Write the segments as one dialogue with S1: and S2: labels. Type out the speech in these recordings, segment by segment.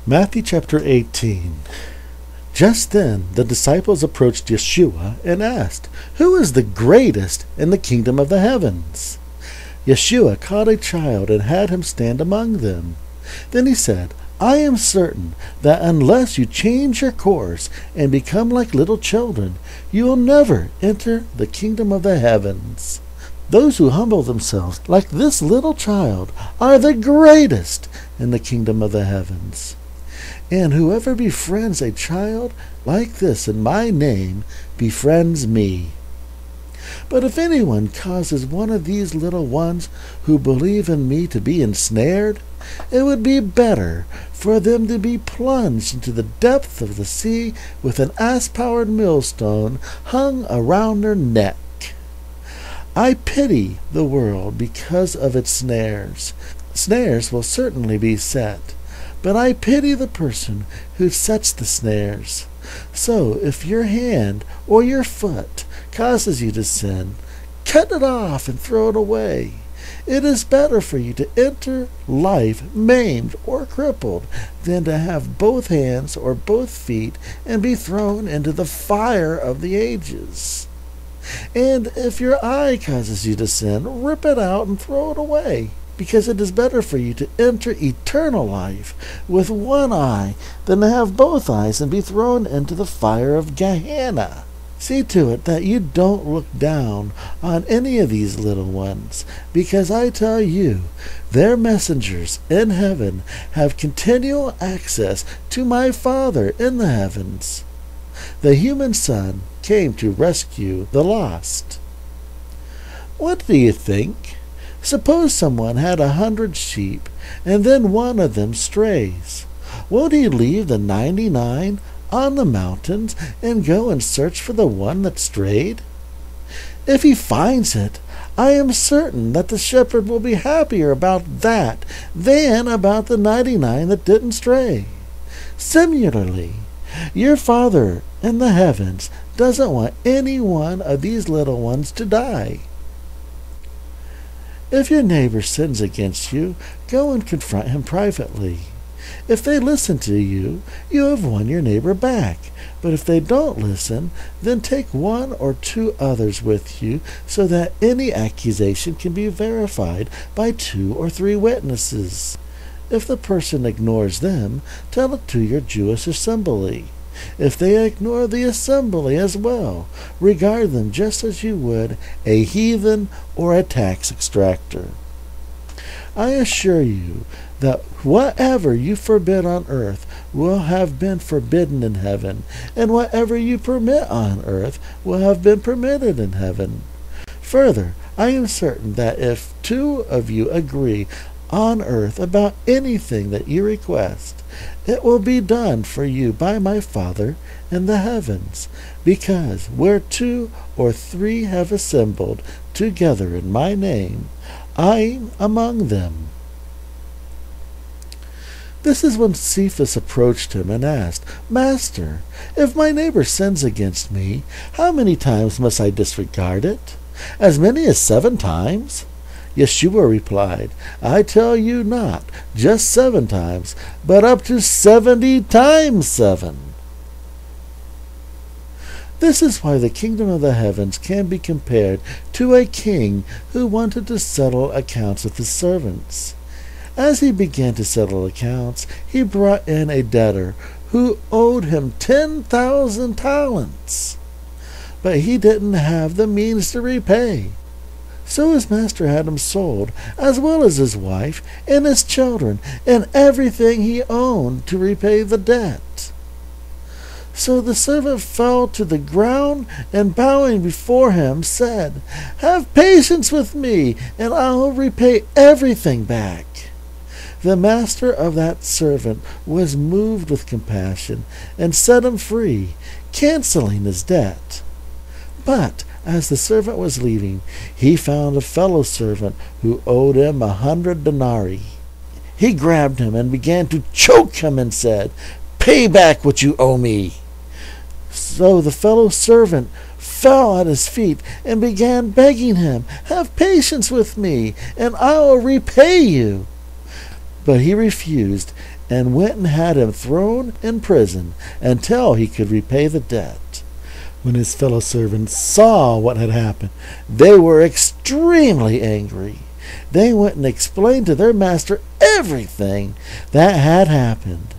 S1: Matthew chapter 18. Just then the disciples approached Yeshua and asked, "Who is the greatest in the kingdom of the heavens?" Yeshua caught a child and had him stand among them. Then he said, "I am certain that unless you change your course and become like little children, you will never enter the kingdom of the heavens. Those who humble themselves like this little child are the greatest in the kingdom of the heavens. And whoever befriends a child like this in my name befriends me. But if anyone causes one of these little ones who believe in me to be ensnared, it would be better for them to be plunged into the depth of the sea with an ass-powered millstone hung around their neck. I pity the world because of its snares. Snares will certainly be set, but I pity the person who sets the snares. So if your hand or your foot causes you to sin, cut it off and throw it away. It is better for you to enter life maimed or crippled than to have both hands or both feet and be thrown into the fire of the ages. And if your eye causes you to sin, rip it out and throw it away, because it is better for you to enter eternal life with one eye than to have both eyes and be thrown into the fire of Gehenna. See to it that you don't look down on any of these little ones, because I tell you, their messengers in heaven have continual access to my Father in the heavens. The human Son came to rescue the lost. What do you think? Suppose someone had 100 sheep, and then one of them strays. Won't he leave the 99 on the mountains and go and search for the one that strayed? If he finds it, I am certain that the shepherd will be happier about that than about the 99 that didn't stray. Similarly, your Father in the heavens doesn't want any one of these little ones to die. If your neighbor sins against you, go and confront him privately. If they listen to you, you have won your neighbor back. But if they don't listen, then take one or two others with you, so that any accusation can be verified by 2 or 3 witnesses. If the person ignores them, tell it to your Jewish assembly. If they ignore the assembly as well, regard them just as you would a heathen or a tax extractor. I assure you that whatever you forbid on earth will have been forbidden in heaven, and whatever you permit on earth will have been permitted in heaven. Further, I am certain that if 2 of you agree on earth about anything that you request, it will be done for you by my Father in the heavens, because where 2 or 3 have assembled together in my name, I am among them. This is when Cephas approached him and asked, "Master, if my neighbor sins against me, how many times must I disregard it? As many as 7 times?" Yeshua replied, "I tell you not just 7 times, but up to 70 times 7. This is why the kingdom of the heavens can be compared to a king who wanted to settle accounts with his servants. As he began to settle accounts, he brought in a debtor who owed him 10,000 talents. But he didn't have the means to repay. So his master had him sold, as well as his wife and his children, and everything he owned to repay the debt. So the servant fell to the ground and bowing before him said, 'Have patience with me, and I will repay everything back.' The master of that servant was moved with compassion and set him free, canceling his debt. But as the servant was leaving, he found a fellow servant who owed him 100 denarii. He grabbed him and began to choke him and said, 'Pay back what you owe me.' So the fellow servant fell at his feet and began begging him, 'Have patience with me, and I will repay you.' But he refused and went and had him thrown in prison until he could repay the debt. When his fellow servants saw what had happened, they were extremely angry. They went and explained to their master everything that had happened.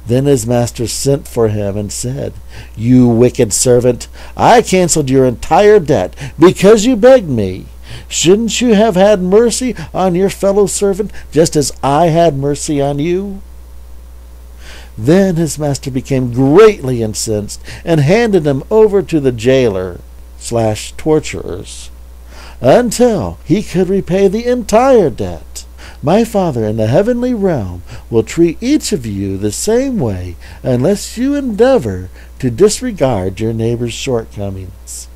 S1: Then his master sent for him and said, "You wicked servant, I canceled your entire debt because you begged me. Shouldn't you have had mercy on your fellow servant just as I had mercy on you?" Then his master became greatly incensed and handed him over to the jailer/torturers until he could repay the entire debt. My Father in the heavenly realm will treat each of you the same way unless you endeavor to disregard your neighbor's shortcomings.